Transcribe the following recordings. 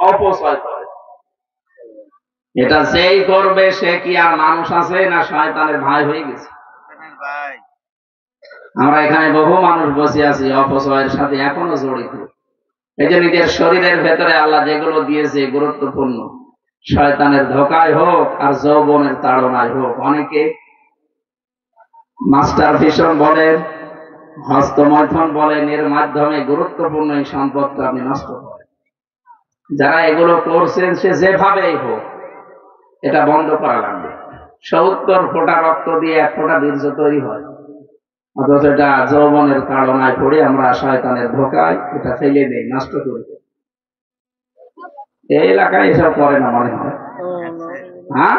অপচয় করে। এটা যেই করবে সে কি আর মানুষ আছে না শয়তানের ভাই হয়ে গেছে? আমরা এখানে বহু মানুষ বসে আছি অপচয়ের সাথে এখনো জড়িত। এই যে নিজের শরীরের ভেতরে আল্লাহ যেগুলো দিয়েছে গুরুত্বপূর্ণ, শয়তানের ধোকায় হোক আর যৌবনের তাড়নায় হোক, অনেকে মাস্টার ভিশন বলেন, হস্তমৈথুন বলেন, এর মাধ্যমে গুরুত্বপূর্ণ এই সম্পদটা আপনি নষ্ট করেন। যারা এগুলো করছেন সে যেভাবেই হোক এটা বন্ধ করা লাগবে। 70 ফোঁটা রক্ত দিয়ে 1 ফোঁটা বীর্য তৈরি হয়, অথচ এটা যৌবনের তাড়নায় পড়ে আমরা শয়তানের ধোকায় এটা ফেলে দেই, নষ্ট করে দেই। এই এলাকায় এসব করে না মনে হয়? হ্যাঁ,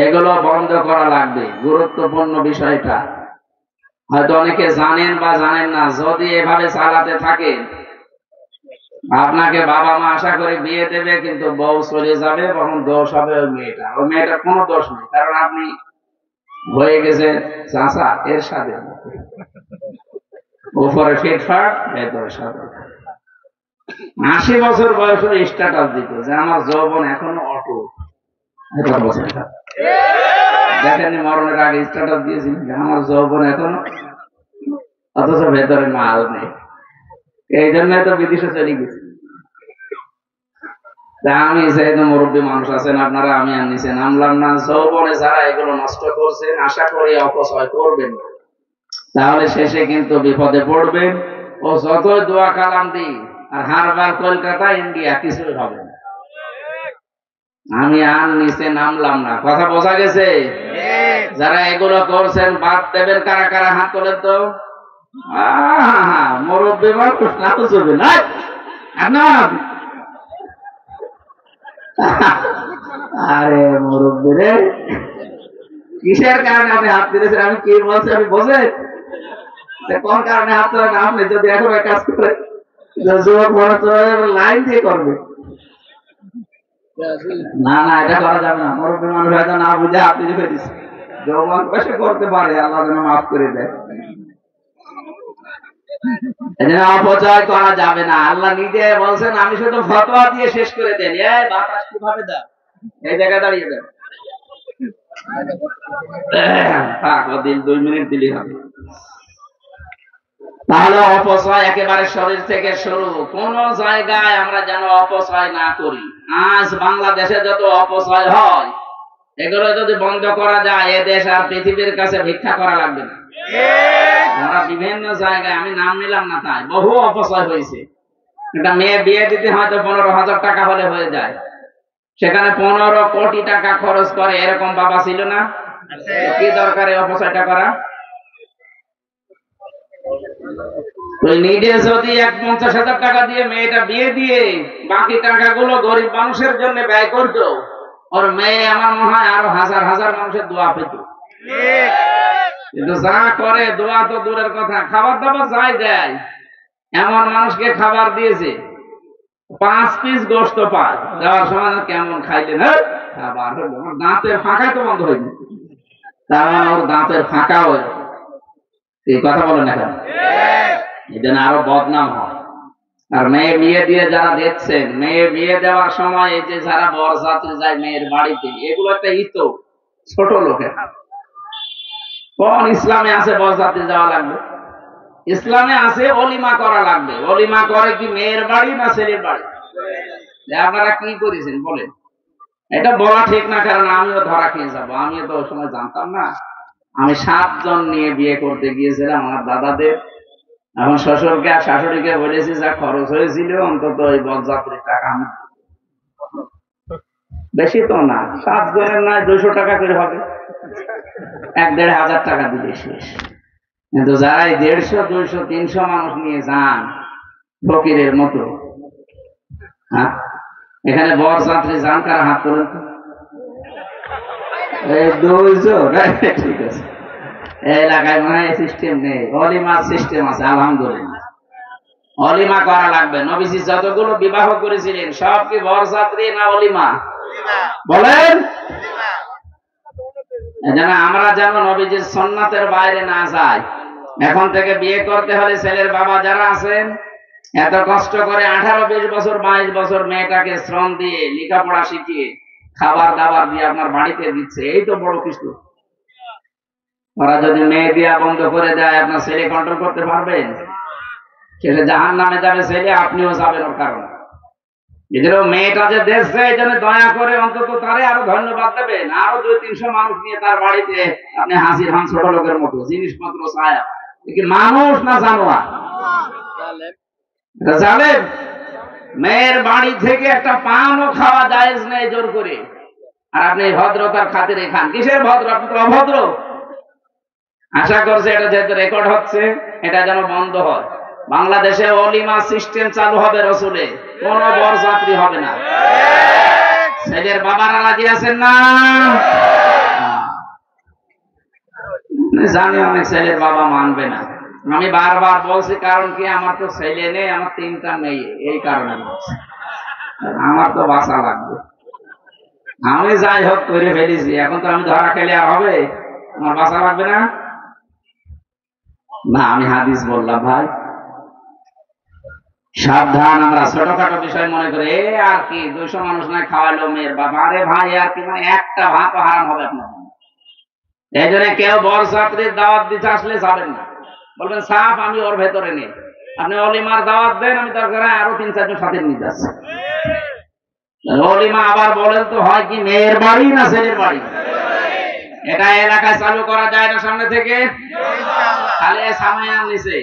এগুলো বন্ধ করা লাগবে, গুরুত্বপূর্ণ বিষয়টা। হয়তো অনেকে জানেন বা জানেন না। যদি এভাবে চালাতে থাকেন, আপনাকে বাবা মা আশা করে বিয়ে দেবে, কিন্তু বউ চলে যাবে, তখন দোষ হবে ওই মেয়েটা। ওই মেয়েটার কোনো দোষ নেই, কারণ আপনি হয়ে গেছে চাচা এর সাথে, উপরে ফিটফাট, ভেতরে সাথে। 80 বছর বয়সে স্ট্যাটাস দিত যে আমার যৌবন এখনো অটুট। দেখেননি মরণের আগে স্ট্যাটাস দিয়েছিল যে আমার যৌবন এখনো, অথচ ভেতরে মাল নেই। এই জন্য তো বিদেশে চলে গেছে। আমি যেহেতু মুরব্বী মানুষ আছেন আপনারা, আমি আর নিচে নামলাম না। যৌবনে যারা এগুলো নষ্ট করছেন আশা করি অপচয় করবেন না, তাহলে শেষে কিন্তু বিপদে পড়বেন। ও যতই দোয়া কালাম দিই আর হারবার কলকাতা ইন্ডিয়া কিছুই হবে না। আমি আর নিচে নামলাম না, কথা বোঝা গেছে? যারা এগুলো করছেন বাদ দেবেন কারা কারা হাত তোলেন তো। মুরব্বী মানুষ না বুঝবে না। আরে মুরব্বী রে, কিসের কারণে আপনি হাত দিয়েছেন? আমি কি বলছি আপনি বোঝেন? কোন কারণে হাত তোলেন? আপনি যদি এখন কাজ করেন, যুবক মানুষ লাইন দিয়ে করবে। না না, এটা করা যাবে না। মুরব্বী মানুষ হয়তো না বুঝে হাত দিয়ে ফেলিস। যৌবন বয়সে করতে পারে, আল্লাহ যেন মাফ করে দেয়। অপচয় করা যাবে না। আল্লাহ নিজে বলছেন, আমি শুধু ফতোয়া দিয়ে শেষ করে দেন। এই বাতাস কিভাবে দাও, এই জায়গায় দাঁড়িয়ে দেন। 2 মিনিট দিলে হবে। তাহলে অপচয় একেবারে শরীর থেকে শুরু। কোন জায়গায় আমরা যেন অপচয় না করি। আজ বাংলাদেশে যত অপচয় হয়, এগুলো যদি বন্ধ করা যায়, এ দেশ আর পৃথিবীর কাছে ভিক্ষা করা লাগবে না। আমরা বিভিন্ন জায়গায়, আমি নাম নিলাম না তাই, বহু অপচয় হয়েছে। একটা মেয়ে বিয়ে দিতে হয়তো 15,000 টাকা হলে হয়ে যায়, সেখানে 15 কোটি টাকা খরচ করে, এরকম বাবা ছিল না? কি দরকারে অপচয়টা করা? তুই নিজে যদি 50,000 টাকা দিয়ে মেয়েটা বিয়ে দিয়ে বাকি টাকাগুলো গরিব মানুষের জন্য ব্যয় করতো, ওর মেয়ে আমার মনে হয় আরো হাজার হাজার মানুষের দোয়া পেত। কিন্তু যা করে, দোয়া তো দূরের কথা, খাবার দাবার যাই দেয়। এমন মানুষকে খাবার দিয়েছে 5 পিস গোস্ত পায়, দেওয়ার সময় কেমন খাইলেন, খাবার হলো দাঁতের ফাঁকা তো বন্ধ হয়নি, তার মানে ওর দাঁতের ফাঁকা হয়ে। এই কথা বলেন না কেন? এই জন্য আরো বদনাম হয়। আর মেয়ে বিয়ে দিয়ে যারা দেখছেন, মেয়ে বিয়ে দেওয়ার সময় এই যে যারা বরযাত্রী যায় মেয়ের বাড়িতে, এগুলো একটা ইতো ছোট লোকের। কোন ইসলামে আছে বরযাত্রী যাওয়া লাগবে? ইসলামে আছে অলিমা করা লাগবে। অলিমা করে কি মেয়ের বাড়ি না ছেলের বাড়ি? আপনারা কি করেছেন বলেন? এটা বলা ঠিক না, কারণ আমিও ধরা খেয়ে যাবো। আমিও তো ওই সময় জানতাম না। আমি 7 জন নিয়ে বিয়ে করতে গিয়েছিলাম আমার দাদাদের। এখন শ্বশুরকে আর শাশুড়িকে বলেছি যা খরচ হয়েছিল অন্তত ওই বরযাত্রীর টাকা আমি, বেশি তো না, 7 জনের নয় 200 টাকা করে হবে, 1-1.5 টাকা দিলে শেষ। কিন্তু যারা 150, 200, 300 মানুষ নিয়ে যান ফকিরের মতো, হ্যাঁ, এখানে বরযাত্রী যান কারা? হাত তোলেন তো। এই 200, ঠিক আছে। এলাকায় মনে হয় সিস্টেম নেই, অলিমার সিস্টেম আছে আলহামদুলিল্লাহ। অলিমা করা লাগবে। নবীজি যতগুলো বিবাহ করেছিলেন সব কি বরযাত্রী না অলিমা? বলেন। আমরা যেন নবীজির সুন্নাতের বাইরে না যাই। এখন থেকে বিয়ে করতে হলে ছেলের বাবা যারা আছেন এত কষ্ট করে 18-20 বছর 22 বছর মেয়েটাকে শ্রম দিয়ে লেখাপড়া শিখিয়ে খাবার দাবার দিয়ে আপনার বাড়িতে দিচ্ছে, এই তো বড় কিছু। ওরা যদি মেয়ে দিয়া বন্ধ করে দেয়, আপনার ছেলে কন্ট্রোল করতে পারবেন? ছেলে জাহান্নামে যাবে, ছেলে আপনিও যাবেন ওর কারণে। এদের মেয়েটা যে দেখছে, এই জন্য দয়া করে অন্তত তারে আরো ধন্যবাদ দেবেন। আরো 200-300 মানুষ নিয়ে তার বাড়িতে আপনি হাজির হন ছোট লোকের মতো, জিনিসপত্র ছায়া। কি মানুষ না জানোয়ার? জালেম। মেয়ের বাড়ি থেকে একটা পানও খাওয়া জায়েজ নেই জোর করে, আর আপনি ভদ্রতার খাতিরে খান। কিসের ভদ্র? আপনি তো অভদ্র। আশা করছে এটা যেহেতু রেকর্ড হচ্ছে, এটা যেন বন্ধ হয়। বাংলাদেশে অলিমা সিস্টেম চালু হবে, রসুলে কোন বরযাত্রী হবে না। ছেলের বাবারা রাজি আছেন না? জানি অনেক ছেলের বাবা মানবে না। আমি বারবার বলছি, কারণ কি, আমার তো ছেলে নেই, আমার 3টা মেয়ে, এই কারণে বলছি। আমার তো বাঁচা লাগবে। আমি যাই হোক করে ফেলেছি, এখন তো আমি ধরা খেলে আর হবে? আমার বাঁচা লাগবে না? না, আমি হাদিস বললাম ভাই। সাবধান, আমরা ছোটখাটো বিষয় মনে করি এ আর কি, 200 মানুষ নয় খাওয়ালো মেয়ের বাবা, আরে ভাই আর কি, মানে একটা ভাত হারাম হবে আপনার। এই জন্য কেউ বরযাত্রীর দাওয়াত দিতে আসলে যাবেন না, বলবেন সাফ আমি ওর ভেতরে নেই। আপনি অলিমার দাওয়াত দেন, আমি দরকার আরো 3-4 জন সাথে নিয়ে যাচ্ছি। অলিমা আবার বলেন তো হয় কি, মেয়ের বাড়ি না ছেলের বাড়ি? এটা এলাকায় চালু করা যায় না সামনে থেকে? তাহলে সামায়ান নিচে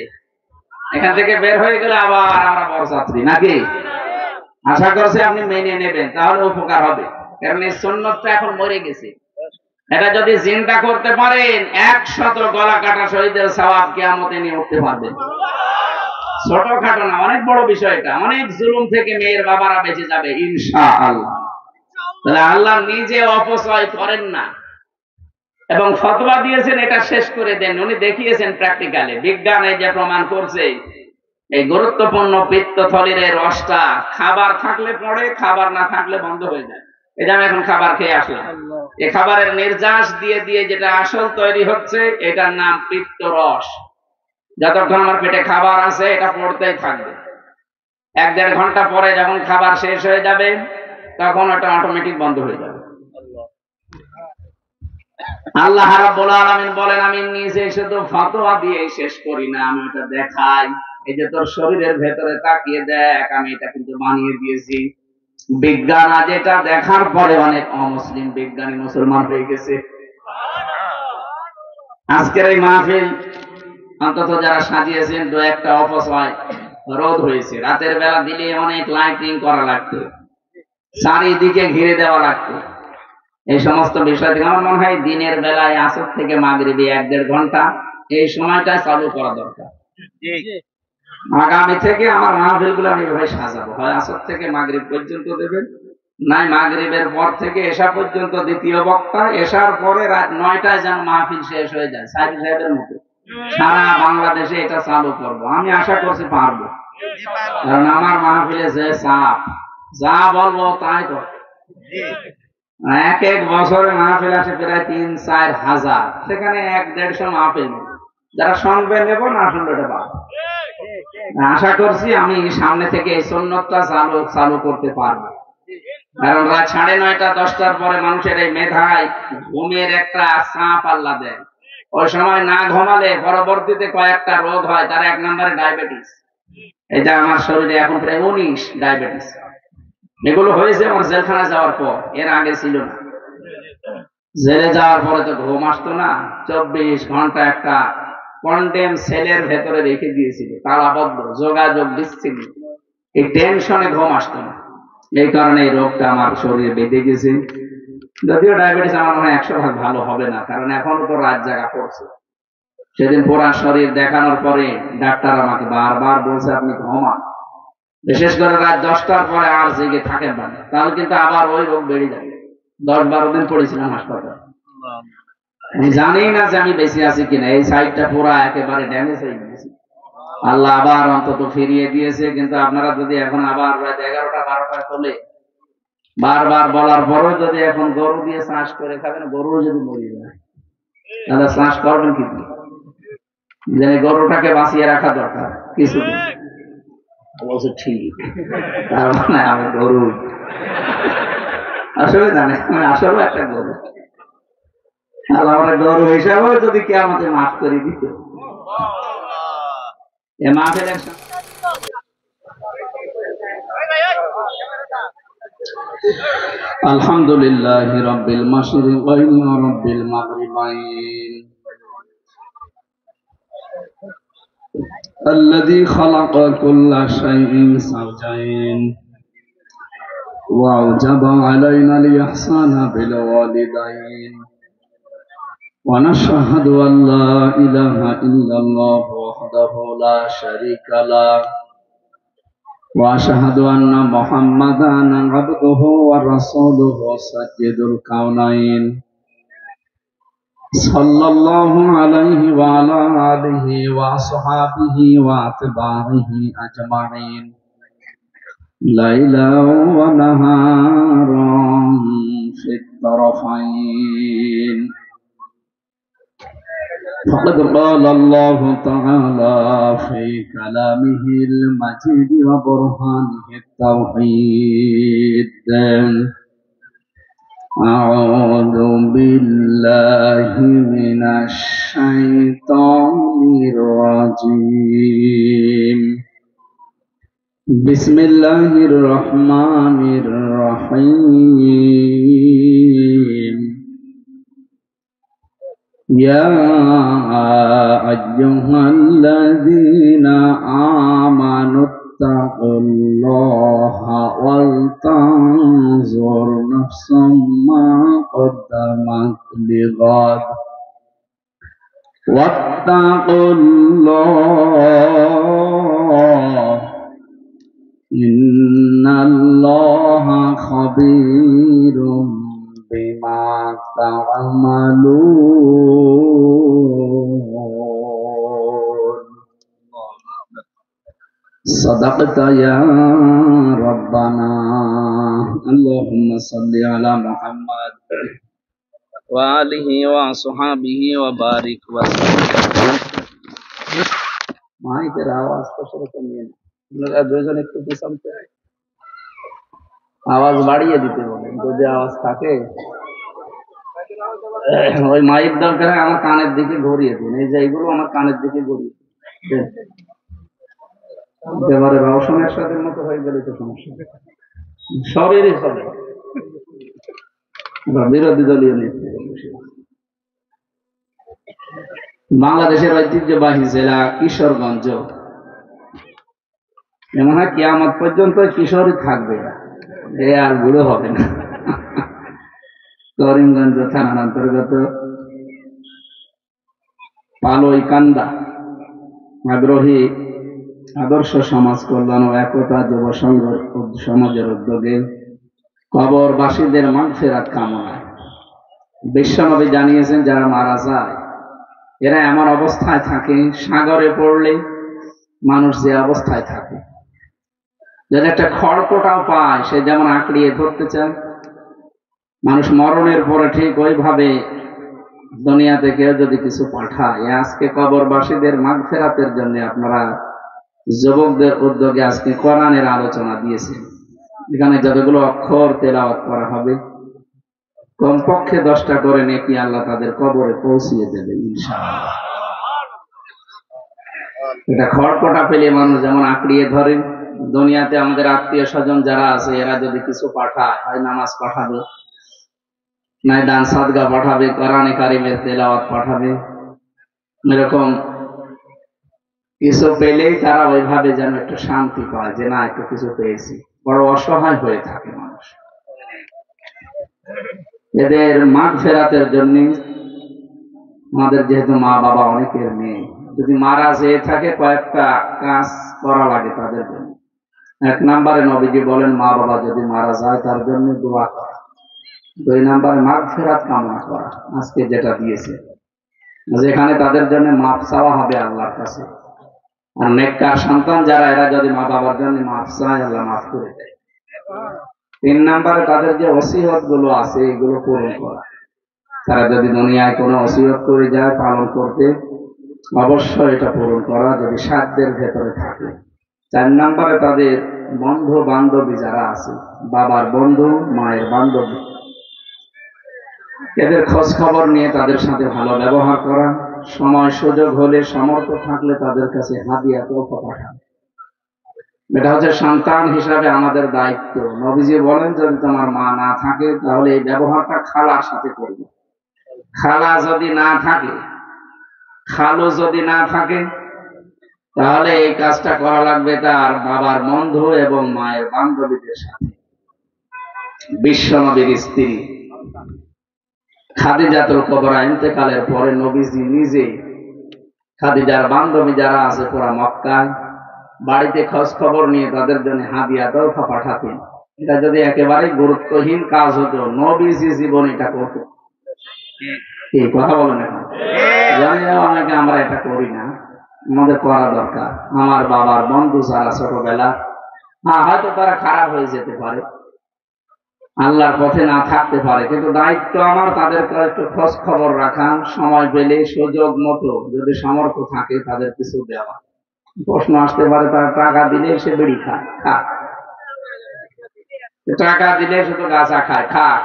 এখান থেকে বের হয়ে গেলে আবার আমরা বরযাত্রী নাকি? আশা করছি আপনি মেনে নেবেন, তাহলে উপকার হবে। কারণ এই সুন্নতটা এখন মরে গেছে। এটা যদি চিন্তা করতে পারেন, 100 গলা কাটা শহীদের সওয়াব কিয়ামতে নিয়ে উঠতে পারবেন। ছোটখাটো না, অনেক বড় বিষয় এটা। অনেক জুলুম থেকে মেয়ের বাবারা বেঁচে যাবে ইনশাআল্লাহ। তাহলে আল্লাহ নিজে অপচয় করেন না, এবং ফতোয়া দিয়েছেন এটা শেষ করে দেন। উনি দেখিয়েছেন প্র্যাকটিক্যালি, বিজ্ঞানে যে প্রমাণ করছে এই গুরুত্বপূর্ণ পিত্তথলির রসটা খাবার থাকলে পড়ে, খাবার না থাকলে বন্ধ হয়ে যায়। এই যে আমি এখন খাবার খেয়ে আসলাম, এই খাবারের নির্যাস দিয়ে দিয়ে যেটা আসল তৈরি হচ্ছে, এটার নাম পিত্ত রস। যতক্ষণ আমার পেটে খাবার আছে, এটা পড়তেই থাকবে। 1-1.5 ঘন্টা পরে যখন খাবার শেষ হয়ে যাবে, তখন ওটা অটোমেটিক বন্ধ হয়ে যাবে। আল্লাহ রাব্বুল আলামিন বলেন, আমি নিজে শুধু ফতোয়া দিয়ে শেষ করি না, আমি ওটা দেখাই। এই যে তোর শরীরের ভেতরে তাকিয়ে দেখ, আমি এটা কিন্তু বানিয়ে দিয়েছি। বিজ্ঞান আজ এটা দেখার পরে অনেক অমুসলিম বিজ্ঞানী মুসলমান হয়ে গেছে। আজকের এই মাহফিল অন্তত যারা সাজিয়েছেন, 2-1টা অপচয় রোধ হয়েছে। রাতের বেলা দিলে অনেক লাইটিং করা লাগতো, চারিদিকে ঘিরে দেওয়া লাগতো। এই সমস্ত বিষয় থেকে আমার মনে হয় দিনের বেলায় আসর থেকে মাগরিবে 1-1.5 ঘন্টা এই সময়টা চালু করা দরকার। আগামী থেকে আমার মাহফিল গুলো আমি এভাবে সাজাবো, হয় আসর থেকে মাগরিব পর্যন্ত দেবেন, নাই মাগরিবের পর থেকে এশা পর্যন্ত দ্বিতীয় বক্তা, এশার পরে রাত 9টায় যেন মাহফিল শেষ হয়ে যায়, সাইদ সাহেবের মতো। সারা বাংলাদেশে এটা চালু করব, আমি আশা করছি পারবো। কারণ আমার মাহফিলে যে চাপ, যা বলবো তাই তো। 1-1 বছরে মাহফিল আসে প্রায় 3-4 হাজার, সেখানে 1-150 মাহফিল। যারা শুনবে নেব, না শুনবে এটা পাবো। আশা করছি আমি সামনে থেকে এই সুন্নতটা চালু করতে পারবো। কারণ রাত 9:30-10টার পরে মানুষের এই মেধায় ঘুমের একটা চাপ আল্লাহ দেয়। ওই সময় না ঘুমালে পরবর্তীতে কয়েকটা রোগ হয়। তার 1 নম্বরে ডায়াবেটিস। এটা আমার শরীরে এখন প্রায় 19 ডায়াবেটিস। এগুলো হয়েছে আমার জেলখানায় যাওয়ার পর, এর আগে ছিল না। জেলে যাওয়ার পরে তো ঘুম আসতো না, 24 ঘন্টা একটা কন্ডেম সেলের ভেতরে রেখে দিয়েছিল, তালাবদ্ধ, যোগাযোগ বিচ্ছিন্ন। এই টেনশনে ঘুম আসতো না, এই কারণে এই রোগটা আমার শরীরে বেঁধে গেছে। যদিও ডায়াবেটিস আমার মনে হয় 100 ভাগ ভালো হবে না, কারণ এখনো তো রাত জাগা পড়ছে। সেদিন পুরা শরীর দেখানোর পরে ডাক্তার আমাকে বারবার বলছে আপনি ঘুমান, বিশেষ করে রাত 10টার পরে আর জেগে থাকেন না, তাহলে কিন্তু আবার ওই রোগ বেড়ে যাবে। 10-12 দিন পড়েছিলাম হাসপাতালে। আমি জানি না যে আমি বেঁচে আছি কিনা, এই সাইডটা পুরা একেবারে ড্যামেজ হয়ে গেছে। আল্লাহ আবার অন্তত ফিরিয়ে দিয়েছে। কিন্তু আপনারা যদি এখন আবার রাত 11টা-12টায় তোলে, বারবার বলার পরেও যদি এখন গরু দিয়ে চাষ করে খাবেন, গরু যদি মরে যায়, তাহলে চাষ করবেন কি? যে গরুটাকে বাঁচিয়ে রাখা দরকার কিছুদিন। বলছে ঠিক, তার মানে আমি গরু আসলে জানে আমি আসলে একটা গরু, আর আমার গরু হিসাবেও যদি কে আমাকে মাফ করে দিত। এ মাহফিলের আলহামদুলিল্লাহি রাব্বিল মাশরিকাইন ওয়া রাব্বিল মাগরিবাইন الذي خلق كل شيء زوجين وأوجب علينا الإحسان بالوالدين ونشهد أن لا إله إلا الله وحده لا شريك له وأشهد أن محمدا عبده ورسوله سيد الكونين صلى الله عليه وعلى آله وأصحابه وأتباعه أجمعين ليلا ونهارا في الطرفين فقد قال الله تعالى في كلامه المجيد وبرهانه التوحيد أعوذ بالله من الشيطان الرجيم بسم الله الرحمن الرحيم يا أيها الذين آمنوا اتقوا الله ولتنظر نفس ما قدمت لغد واتقوا الله إن الله خبير بما تعملون صدقت يا ربنا اللهم صل على محمد وآله وصحبه وبارك وسلم মাইকের আওয়াজ তো সেরকম নেই, আপনারা দুইজন একটু পিছামতে আওয়াজ বাড়িয়ে দিতে বলেন, যদি আওয়াজ থাকে ওই মাইক দরকার আমার কানের দিকে ঘুরিয়ে দিন, এই যে এইগুলো আমার কানের দিকে ঘুরিয়ে দিন, একেবারে রওশনের সাথে মতো হয়ে গেলে তো সমস্যা, সবেরই চলে বিরোধী দলীয় নেতৃত্ব। বাংলাদেশের ঐতিহ্যবাহী জেলা কিশোরগঞ্জ, এমন হয় কিয়ামত পর্যন্ত কিশোরই থাকবে, এ আর বুড়ো হবে না। করিমগঞ্জ থানার অন্তর্গত পালইকান্দা আগ্রহী আদর্শ সমাজ কল্যাণ ও একতা যুব সংঘ সমাজের উদ্যোগে কবরবাসীদের মাগফিরাত কামনায় বিশ্বনবী জানিয়েছেন, যারা মারা যায় এরা এমন অবস্থায় থাকে, সাগরে পড়লে মানুষ যে অবস্থায় থাকে, যদি একটা খড়কোটাও পায় সে যেমন আঁকড়িয়ে ধরতে চায়, মানুষ মরণের পরে ঠিক ওইভাবে দুনিয়াতে কেউ যদি কিছু পাঠায়। আজকে কবরবাসীদের মাগফিরাতের জন্য আপনারা যুবকদের উদ্যোগে আজকে কোরআনের আলোচনা দিয়েছেন, এখানে যতগুলো অক্ষর তেলাওয়াত করা হবে কমপক্ষে 10টা করে নেকি আল্লাহ তাদের কবরে পৌঁছিয়ে দেবে ইনশাআল্লাহ। এটা খড়কোটা পেলে মানুষ যেমন আঁকড়িয়ে ধরে, দুনিয়াতে আমাদের আত্মীয় স্বজন যারা আছে এরা যদি কিছু পাঠায়, হয় নামাজ পাঠাবে, নাই দান সাদগা পাঠাবে, কোরআনে কারিমের তেলাওয়াত পাঠাবে, এরকম কিছু পেলেই তারা ওইভাবে যেন একটু শান্তি পায় যে না একটু কিছু পেয়েছি, বড় অসহায় হয়ে থাকে মানুষ। এদের মাগফিরাতের জন্য আমাদের যেহেতু মা বাবা অনেকের মেয়ে, যদি মারা যেয়ে থাকে কয়েকটা কাজ করা লাগে তাদের জন্য। 1 নম্বরে নবীজি বলেন মা বাবা যদি মারা যায় তার জন্য দোয়া করা। 2 নম্বরে মাগফিরাত কামনা করা, আজকে যেটা দিয়েছে, যেখানে তাদের জন্য মাফ চাওয়া হবে আল্লাহর কাছে। আর নেককার সন্তান যারা এরা যদি মা বাবার জন্য মাফ চায় আল্লাহ মাফ করে দেয়। 3 নম্বরে তাদের যে ওসিয়ত গুলো আছে এগুলো পূরণ করা। তারা যদি দুনিয়ায় কোনো ওসিয়ত করে যায় পালন করতে, অবশ্যই এটা পূরণ করা যদি সাধ্যের ভেতরে থাকে। 4 নম্বরে তাদের বন্ধু বান্ধবী যারা আছে, বাবার বন্ধু, মায়ের বান্ধবী, এদের খোঁজ খবর নিয়ে তাদের সাথে ভালো ব্যবহার করা, সময় সুযোগ হলে সমর্থ থাকলে তাদের কাছে হাদিয়া তোফা পাঠানো। এটা হচ্ছে সন্তান হিসাবে আমাদের দায়িত্ব। নবীজি বলেন, যদি তোমার মা না থাকে তাহলে এই ব্যবহারটা খালার সাথে করবে। খালা যদি না থাকে, খালু যদি না থাকে, তাহলে এই কাজটা করা লাগবে তার বাবার বন্ধু এবং মায়ের বান্ধবীদের সাথে। বিশ্বনবীর স্ত্রী খাদিজাতুল কুবরা ইন্তেকালের পরে নবীজি নিজে খাদিজার বান্ধবী যারা আছে পুরা মক্কায়, বাড়িতে খোঁজ খবর নিয়ে তাদের জন্য হাদিয়া তোফা পাঠাতেন। এটা যদি একেবারে গুরুত্বহীন কাজ হতো, নবীজি জীবন এটা করতেন। কি কথা বলেন? এখন জানি অনেকে আমরা এটা করি না, আমাদের করা দরকার। আমার বাবার বন্ধু যারা ছোটবেলা, হয়তো তারা খারাপ হয়ে যেতে পারে, আল্লাহর পথে না থাকতে পারে, কিন্তু দায়িত্ব আমার তাদের একটু খোঁজ খবর রাখা, সময় পেলে সুযোগ মতো যদি সামর্থ্য থাকে তাদের কিছু দেওয়া। প্রশ্ন আসতে পারে, তারা টাকা দিলে সে বিড়ি খায়, খাক। টাকা দিলে শুধু গাঁজা খায়, খাক।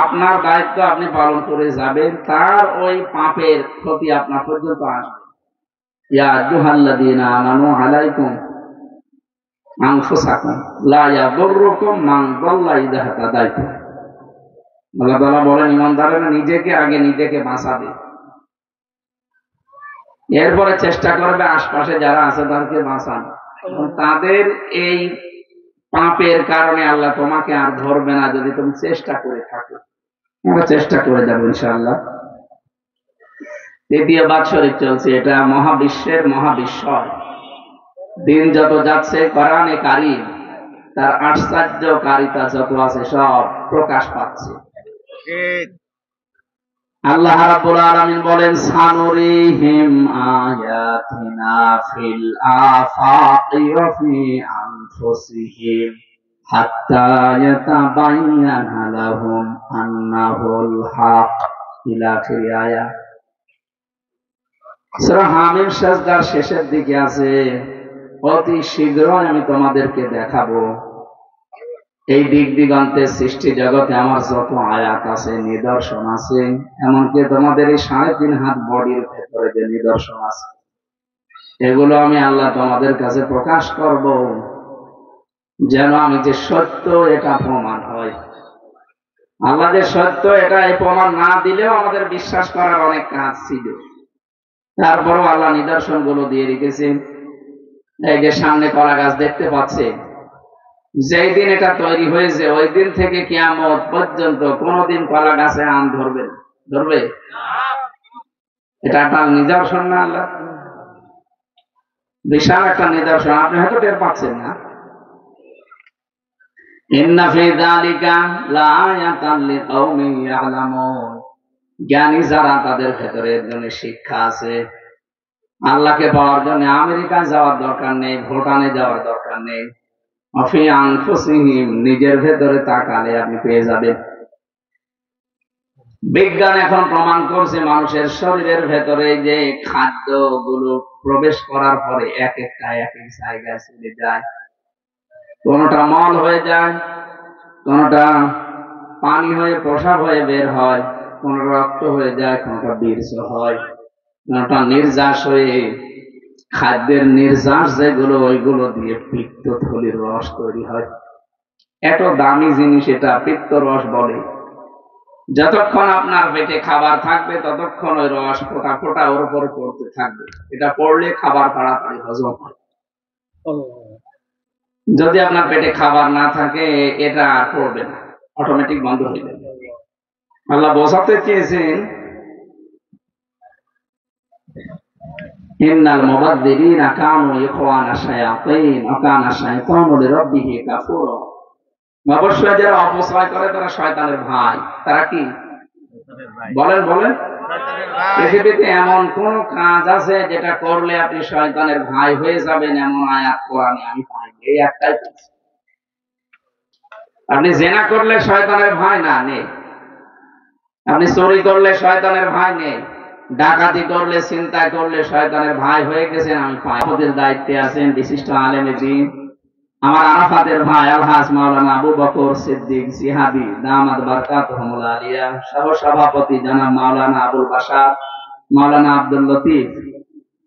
আপনার দায়িত্ব আপনি পালন করে যাবেন, তার ওই পাপের ক্ষতি আপনার পর্যন্ত আসবে। ইয়া আইয়ুহাল্লাযীনা আমানু আলাইকুম আনফুসাকুম লা ইয়াদুররুকুম মান দাল্লা ইযা হাদাইতুম। আল্লাহ তাআলা বলেন, ঈমানদারেরা নিজেকে আগে নিজেকে বাঁচাবে, এরপরে চেষ্টা করবে আশপাশে যারা আছে তাদেরকে বাঁচানো। তাদের এই পাপের কারণে আল্লাহ তোমাকে আর ধরবে না যদি তুমি চেষ্টা করে থাকো। আমরা চেষ্টা করে যাবো ইনশাআল্লাহ। দ্বিতীয় বাৎসরিক চলছে, এটা মহাবিশ্বের মহাবিস্ময়। দিন যত যাচ্ছে কোরআনে কারীম তার আশ্চর্যকারিতা যত আছে সব প্রকাশ পাচ্ছে। আল্লাহ রাব্বুল আলামিন বলেন, সানুরিহিম আয়াতিনা ফিল আফাকি ওয়া ফি আনফুসিহিম হাত্তা ইয়াতাবায়্যানা লাহুম আন্নাহুল হক। ইলা আখির আয়াত। সূরা হামিম সাজদার শেষের দিকে আছে, অতি শীঘ্রই আমি তোমাদেরকে দেখাবো এই দিক দিগন্তের সৃষ্টি জগতে আমার যত আয়াত আছে, নিদর্শন আছে, এমনকি তোমাদের এই 3.5 হাত বডির ভেতরে যে নিদর্শন আছে, এগুলো আমি আল্লাহ তোমাদের কাছে প্রকাশ করব, যেন আমি যে সত্য এটা প্রমাণ হয়। আল্লাহ যে সত্য এটা এই প্রমাণ না দিলেও আমাদের বিশ্বাস করার অনেক কাজ ছিল, তারপরও আল্লাহ নিদর্শন গুলো দিয়ে রেখেছেন। এই যে সামনে কলা গাছ দেখতে পাচ্ছে, যেই দিন এটা তৈরি হয়েছে ওই দিন থেকে কিয়ামত পর্যন্ত কোনদিন কলা গাছে আম ধরবে না। ধরবে? এটা একটা নিদর্শন না? আল্লাহ বিশাল একটা নিদর্শন, আপনি হয়তো টের পাচ্ছেন না। ইন্না ফি যালিকা লাআয়াতান লিকাওমিন ইয়ালামুন। জ্ঞানী যারা তাদের ভেতরে এর জন্য শিক্ষা আছে। আল্লাহকে পাওয়ার জন্য আমেরিকায় যাওয়ার দরকার নেই, ভুটানে যাওয়ার দরকার নেই। ফি আনফুসিহিম, নিজের ভেতরে তাকালে আপনি পেয়ে যাবেন। বিজ্ঞান এখন প্রমাণ করছে মানুষের শরীরের ভেতরে যে খাদ্যগুলো প্রবেশ করার পরে এক একটা এক এক জায়গায় চলে যায়। কোনটা মল হয়ে যায়, কোনটা পানি হয়ে প্রসাব হয়ে বের হয়, কোনটা রক্ত হয়ে যায়, কোনটা বীর্য হয়, কোনটা নির্যাস হয়ে খাদ্যের নির্যাস যেগুলো ওইগুলো দিয়ে পিত্তথলির রস তৈরি হয়। এত দামি জিনিস এটা, পিত্ত রস বলে। যতক্ষণ আপনার পেটে খাবার থাকবে ততক্ষণ ওই রস ফোটা ফোটা ওর উপরে পড়তে থাকবে। এটা পড়লে খাবার তাড়াতাড়ি হজম হয়। যদি আপনার পেটে খাবার না থাকে এটা আর পড়বে না, অটোমেটিক বন্ধ হয়ে যাবে। আল্লাহ বোঝাতে চেয়েছেন, ইন্নাল মুবাযযিরিনা কানু ইখওয়ানা শায়াতিন ওয়া কানা শাইতানু লিরাব্বিহি কাফুরা। অবশ্যই যারা অপচয় করে তারা শয়তানের ভাই। তারা কি? বলেন বলেন। পৃথিবীতে এমন কোন কাজ আছে যেটা করলে আপনি শয়তানের ভাই হয়ে যাবেন এমন আয়াত কোরআনে আমি পাইনি? এই একটাই পেয়েছি। আপনি জিনা করলে শয়তানের ভাই না, নেই। আপনি চুরি করলে শয়তানের ভাই নেই। ডাকাতি করলে, চিন্তা করলে শয়তানের ভাই হয়ে গেছেন। আমি পায়দের দায়িত্বে আছেন বিশিষ্ট আলেমে দ্বীন আমার আরাফাতের ভাই আলহাজ মাওলানা আবু বকর সিদ্দিক জিহাদি দামাত বারকাতুহুল আলিয়া, সহ সভাপতি জনাব মাওলানা আবুল বাশার, মাওলানা আব্দুল লতিফ,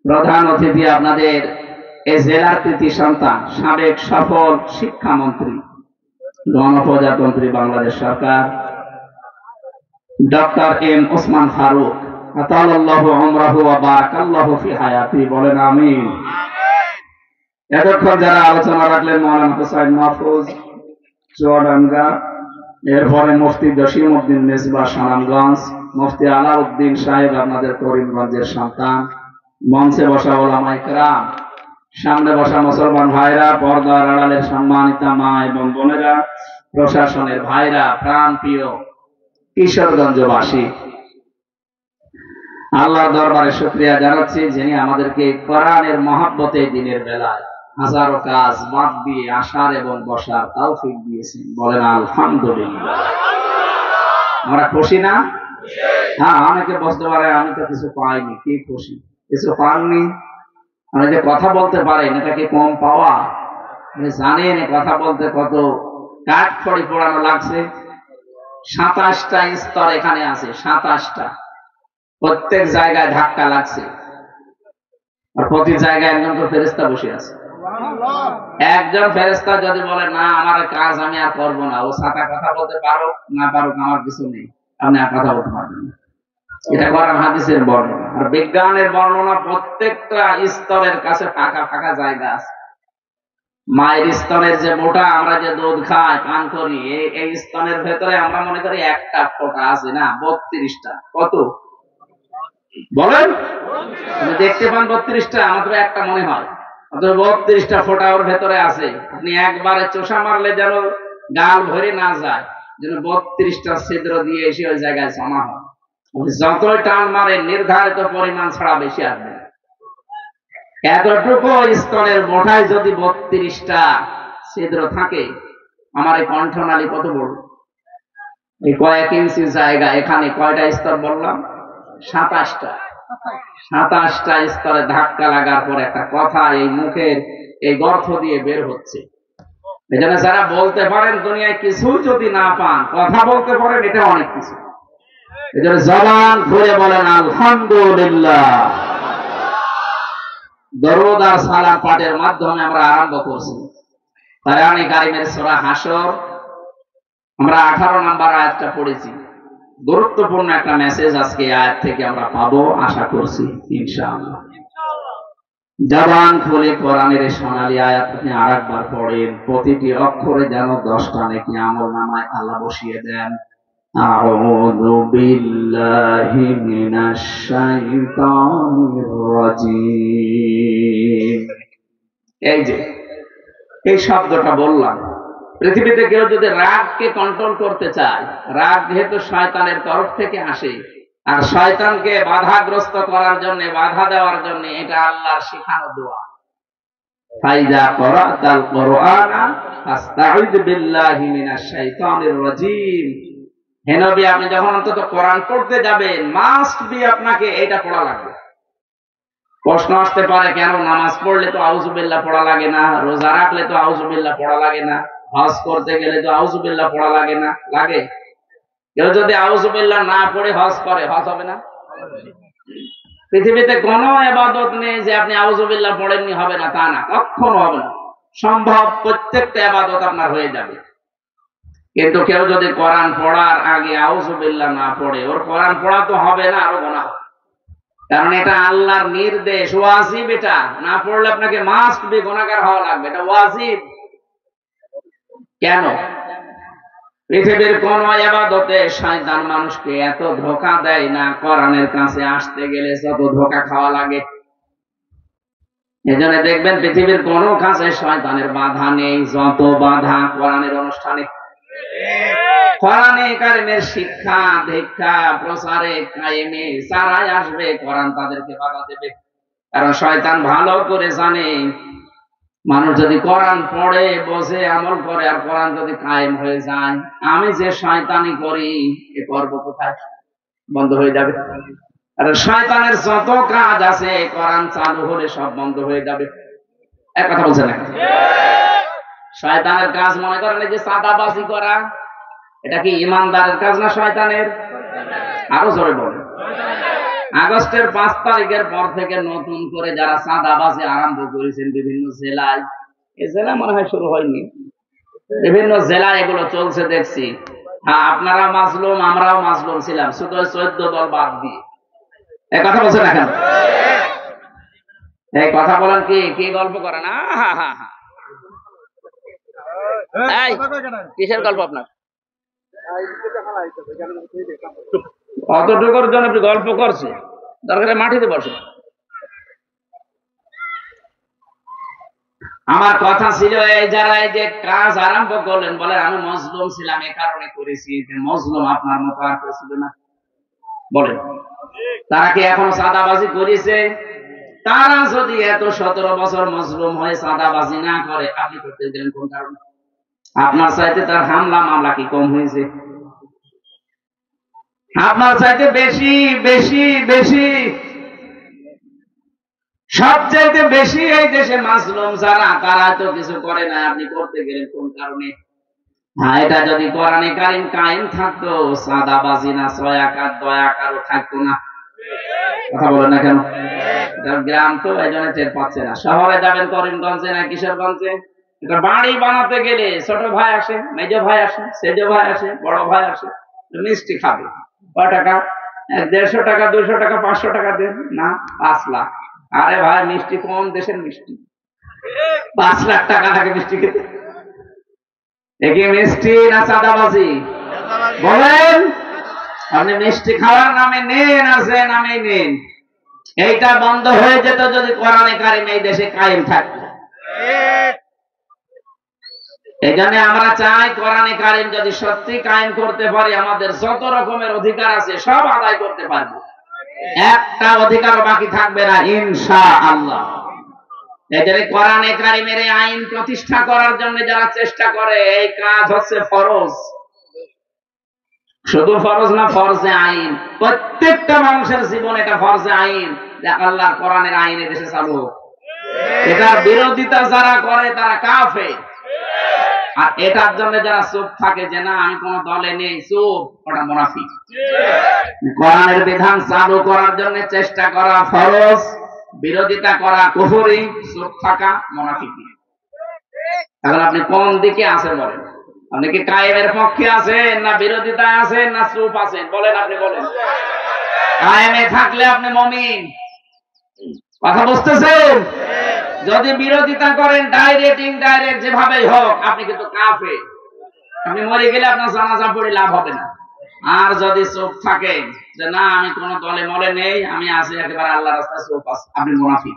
প্রধান অতিথি আপনাদের এই জেলার কৃতি সন্তান সাবেক সফল শিক্ষামন্ত্রী গণপ্রজাতন্ত্রী বাংলাদেশ সরকার ডক্টর এম ওসমান ফারুক, আতালাল্লাহু উমরাহু ওয়া বারাকাল্লাহু ফি হায়াতি, বলেন আমিন। এতক্ষণ যারা আলোচনা রাখলেন মাওলানা হুসাইন মাহফুজ চুয়াডাঙ্গা, এরপরে মুফতি জসিমউদ্দিন মেজবা সানামগঞ্জ, মুফতি আলাউদ্দিন সাহেব আপনাদের করিমগঞ্জের সন্তান, মঞ্চে বসা ওলামায়ে কেরাম, সামনে বসা মুসলমান ভাইরা, পর্দার আড়ালের সম্মানিত মা এবং বোনেরা, প্রশাসনের ভাইরা, প্রাণ প্রিয় কিশোরগঞ্জবাসী, আল্লাহর দরবারে শুকরিয়া জানাচ্ছি যিনি আমাদেরকে কোরআনের মহব্বতে দিনের বেলায় হাজারো কাজ বাদ দিয়ে আসার এবং বসার তৌফিক দিয়েছেন, বলেন আলহামদুলিল্লাহ। আমরা খুশি না? হ্যাঁ, অনেকে বুঝতে পারে আমি তো কিছু পাইনি। কি খুশি? কিছু পাননি? আমরা যে কথা বলতে পারেন এটা কি কম পাওয়া? জানেন কথা বলতে কত কাঠ খড়ি পোড়ানো লাগছে? 27টা স্তর এখানে আছে, 27টা। প্রত্যেক জায়গায় ধাক্কা লাগছে, আর প্রতি জায়গায় একজন তো ফেরেশতা বসে আছে। একজন ফেরেশতা যদি বলে না আমার কাজ আমি আর করবো না, ও সাথে কথা বলতে পারো না পারো আমার কিছু নেই, আপনি আর কথা বলতে পারবেন না। এটা কোরআন হাদিসের বর্ণনা। আর বিজ্ঞানের বর্ণনা, প্রত্যেকটা স্তরের কাছে ফাঁকা ফাঁকা জায়গা আছে। মায়ের স্তনের যে মোটা আমরা যে দুধ খাই পান করি, এই স্তনের ভেতরে আমরা মনে করি একটা ফোঁটা আছে, না 32টা। কত বলেন? আপনি দেখতে পান 32টা, মাত্র একটা মনে হয়, অথচ 32টা ফোঁটা ওর ভেতরে আছে। আপনি একবারে চোষা মারলে যেন গাল ভরে না যায়, যেন 32টা ছিদ্র দিয়ে এসে ওই জায়গায় জমা হয়। যতই টান মারে নির্ধারিত পরিমাণ ছাড়া বেশি আসবে। এতটুকু স্তনের মোটায় যদি 32টা ছিদ্র থাকে, আমার এই কণ্ঠনালী কত বড়! এই কয়েক ইঞ্চি জায়গা, এখানে কয়টা স্তর বললাম? 27টা। 27টা স্তরে ধাক্কা লাগার পর একটা কথা এই মুখের এই গর্ত দিয়ে বের হচ্ছে। এজন্য যারা বলতে পারেন দুনিয়ায় কিছু যদি না পান, কথা বলতে পারেন, এটা অনেক কিছু। এজন্য জবান খুলে বলেন আলহামদুলিল্লাহ। দরুদ আর সালাম পাঠের মাধ্যমে আমরা আরম্ভ করছি কোরআনে কারীমের সূরা হাসর। আমরা 18 নম্বর আয়াতটা পড়েছি। গুরুত্বপূর্ণ একটা মেসেজ আজকে আয়াত থেকে আমরা পাবো আশা করছি ইনশাআল্লাহ। জবান খুলে কোরআনের সোনালী আয়াত আপনি আরেকবার পড়েন, প্রতিটি অক্ষরে যেন 10টা নেকি আমলনামায় আল্লাহ বসিয়ে দেন। আউযু বিল্লাহি মিনাশ শাইতানির রাজীম। এই যে এই শব্দটা বললাম, পৃথিবীতে কেউ যদি রাগকে কন্ট্রোল করতে চায়, রাগ যেহেতু শয়তানের তরফ থেকে আসে, আর শয়তানকে বাধাগ্রস্ত করার জন্য, বাধা দেওয়ার জন্য এটা আল্লাহর শেখানো দোয়া। ফাইজা ক্বরাতাল কুরআনা ফাস্তাঈদ বিল্লাহি মিনাশ শাইতানির রাজীম। হে নবী, আপনি যখন অন্তত কোরআন পড়তে যাবেন, মাস্ট বি আপনাকে এটা পড়া লাগবে। প্রশ্ন আসতে পারে, কেন নামাজ পড়লে তো আউযুবিল্লাহ পড়া লাগে না, রোজা রাখলে তো আউযুবিল্লাহ পড়া লাগে না, হজ করতে গেলে তো আউযুবিল্লাহ পড়া লাগে না? লাগে। কেউ যদি আউযুবিল্লাহ না পড়ে হজ করে, হজ হবে না? পৃথিবীতে কোনো ইবাদত নেই যে আপনি আউযুবিল্লাহ পড়েননি হবে না, তা না, কখনো হবে না। সম্ভব, প্রত্যেকটা ইবাদত আপনার হয়ে যাবে। কিন্তু কেউ যদি কোরআন পড়ার আগে আউযুবিল্লাহ না পড়ে, ওর কোরআন পড়া তো হবে না, আরো গুনাহ হবে। কারণ এটা আল্লাহর নির্দেশ, ওয়াজিব। এটা না পড়লে আপনাকে মাস্ট বি গুনাহগার হওয়া লাগবে, এটা ওয়াজিব। কেন? পৃথিবীর কোন ইবাদতে শয়তান মানুষকে এত ধোঁকা দেয় না, কোরআনের কাছে আসতে গেলে যত ধোঁকা খাওয়া লাগে। এজন্য দেখবেন পৃথিবীর কোন কাছে শয়তানের বাধা নেই, যত বাধা কোরআনের অনুষ্ঠানে। কোরআনে কারীমের শিক্ষা দীক্ষা প্রচারে কায়েমে যারাই আসবে, কোরআন তাদেরকে বাধা দেবে। কারণ শয়তান ভালো করে জানে, মানুষ যদি কোরআন পড়ে, বোঝে, আমল করে, আর কোরআন যদি কায়েম হয়ে যায়, আমি যে শয়তানি করি এ করব কোথায়? বন্ধ হয়ে যাবে। আর শয়তানের যত কাজ আছে কোরআন চালু হলে সব বন্ধ হয়ে যাবে। এক কথা বলছেন না? শয়তানের কাজ মনে করেন যে চাঁদাবাজি করা, এটা কি ইমানদারের কাজ না শয়তানের? আরো জোরে বলেন। আগস্টের 5 তারিখের পর থেকে নতুন করে যারা চাঁদাবাজি আরম্ভ করেছেন বিভিন্ন জেলায়, এই জেলা মনে হয় শুরু হয়নি, বিভিন্ন জেলায় এগুলো চলছে দেখছি। হ্যাঁ, আপনারা মাজলুম, আমরাও মাজলুম ছিলাম, শুধু 14 দল বাদ দিয়ে। এই কথা বলছেন এখন? এই কথা বলেন কি কি গল্প করেন? কিসের গল্প আপনার? অতটুকুর জন্য আপনি গল্প করছে, দরকারে মাটিতে বসে। আমার কথা ছিল এই যারা এই যে কাজ আরম্ভ করলেন, বলে আমি মজলুম ছিলাম এ কারণে করেছি, মজলুম আপনার মতো আর কেউ ছিল না বলেন? তারা কি এখনো চাঁদাবাজি করেছে? তারা যদি এত 17 বছর মজলুম হয়ে চাঁদাবাজি না করে, আপনি করতে গেলেন কোন কারণে? আপনার চাইতে তার হামলা মামলা কি কম হয়েছে? আপনার চাইতে বেশি বেশি বেশি, সবচাইতে বেশি এই দেশে মাজলুম যারা, তারা তো কিছু করে না, আপনি করতে গেলেন কোন কারণে? হ্যাঁ, এটা যদি কোরআনে কারিম কায়েম থাকতো, চাঁদাবাজি না ছয়াকার দয়াকারও থাকতো না। কথা বলেন না কেন? গ্রাম তো এই জন্য টের পাচ্ছে না। শহরে যাবেন করিমগঞ্জে না কিশোরগঞ্জে, বাড়ি বানাতে গেলে ছোট ভাই আসে, মেজ ভাই আসে, সেজ ভাই আসে, বড় ভাই আসে, মিষ্টি খাবে। কয় টাকা? 150 টাকা, 200 টাকা, 500 টাকা দেন না, 5 লাখ। আরে ভাই, মিষ্টি কোন দেশের মিষ্টি? 5 লাখ টাকা লাগে মিষ্টি খেতে। একে মিষ্টি না চাঁদাবাজি? বলেন। আপনি মিষ্টি খাওয়ার নামে নেন আর যে নামে নেন, এইটা বন্ধ হয়ে যেত যদি কোরআনে কারিম এই দেশে কায়েম থাকতো। এই জন্য আমরা চাই কোরআনে কারিম যদি সত্যি কায়েম করতে পারি, আমাদের যত রকমের অধিকার আছে সব আদায় করতে পারবো, একটা অধিকার বাকি থাকবে না ইনশাআল্লাহ। এই জন্য কোরআনে কারিমের এই আইন প্রতিষ্ঠা করার জন্য যারা চেষ্টা করে, এই কাজ হচ্ছে ফরজ। শুধু ফরজ না, ফরজে আইন। প্রত্যেকটা মানুষের জীবন এটা ফরজে আইন যে আল্লাহর কোরআনের আইন দেশে চালু হোক। এটার বিরোধিতা যারা করে তারা কাফের। আর এটার জন্য যারা চুপ থাকে যে না আমি কোন দলে নেই, চুপ, ওটা মুনাফিক। কোরআনের বিধান চালু করার জন্য চেষ্টা করা ফরজ, বিরোধিতা করা কুফরি, চুপ থাকা মুনাফিকি। এখন আপনি কোন দিকে আছেন বলেন? আপনি কি কায়েমের পক্ষে আছেন না বিরোধিতায় আছেন না চুপ আছেন? বলেন, আপনি বলেন। কায়েমে থাকলে আপনি মুমিন। কথা বুঝতেছেন? যদি বিরোধিতা করেন ডাইরেক্ট ইনডাইরেক্ট যেভাবেই হোক, আপনি কিন্তু কাফের। আপনি মরে গেলে আপনার জানাজা পড়ে লাভ হবে না। আর যদি চুপ থাকেন যে না আমি কোন দলে মলে নেই, আমি আছি একেবারে আল্লাহর রাস্তায়, চুপ আছি, আপনি মুনাফিক।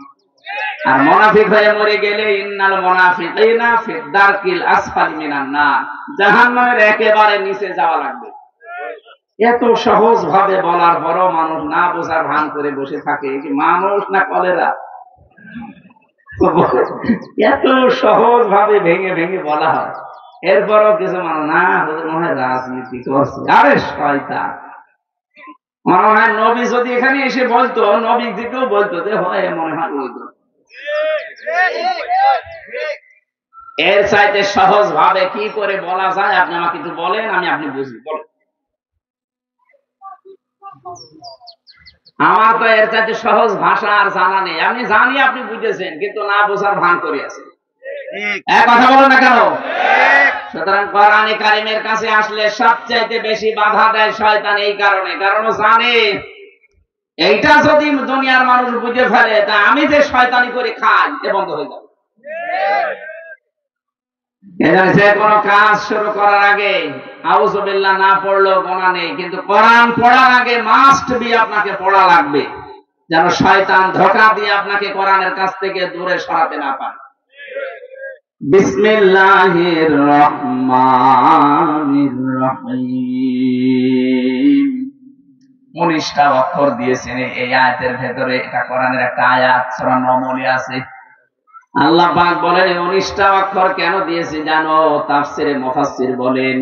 আর মুনাফিক হয়ে মরে গেলে ইন্নাল মুনাফিকিনা ফি দারকিল আসফালি মিনান নার, জাহান্নামের একেবারে নিচে যাওয়া লাগবে। এত সহজ ভাবে বলার পরও মানুষ না বোঝার ভান করে বসে থাকে। কি মানুষ না কলেরা? এত সহজ ভাবে ভেঙে ভেঙে বলা হয়, এরপরও কিছু মানুষ না মনে হয় রাজনীতি করছে। আরে শয়তান, মনে হয় নবী যদি এখানে এসে বলতো, নবী দিকেও বলতো যে হয় মনে হয় বলতো। এর চাইতে সহজ ভাবে কি করে বলা যায় আপনি আমাকে একটু বলেন, আমি আপনি বুঝি বলেন। আমার তো এর চাইতে সহজ ভাষা আর জানা নেই। আমি জানি আপনি বুঝেছেন, কিন্তু না বোঝার ভান করে আছেন। এক কথা বলেন না কেন? সুতরাং কোরআনে কারিমের কাছে আসলে সবচাইতে বেশি বাধা দেয় শয়তান এই কারণে, কারণ জানে এইটা যদি দুনিয়ার মানুষ বুঝে ফেলে তা আমি যে শয়তানি করে খাই এ বন্ধ হয়ে যাবে। যে কোনো কাজ শুরু করার আগে আউযুবিল্লাহ না পড়লেও গোনা নেই, কিন্তু কোরআন পড়ার আগে মাস্ট বি আপনাকে পড়া লাগবে, যেন শয়তান ধোঁকা দিয়ে আপনাকে কোরআনের কাছ থেকে দূরে সরাতে না পারে। বিসমিল্লাহির রহমানির রহিম। 19টা অক্ষর দিয়েছেন এই আয়াতের ভেতরে। এটা কোরআনের একটা আয়াত, সূরা নমলে আছে। আল্লাহ পাক বলেন 19টা অক্ষর কেন দিয়েছি জানো? তাফসিরে মুফাসসির বলেন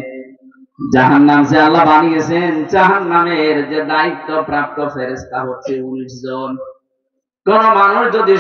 জাহান্নাম যে আল্লাহ বানিয়েছেন, জাহান্নামের যে দায়িত্ব প্রাপ্ত ফেরেশতা হচ্ছে 19 জন। কোন মানুষ যদি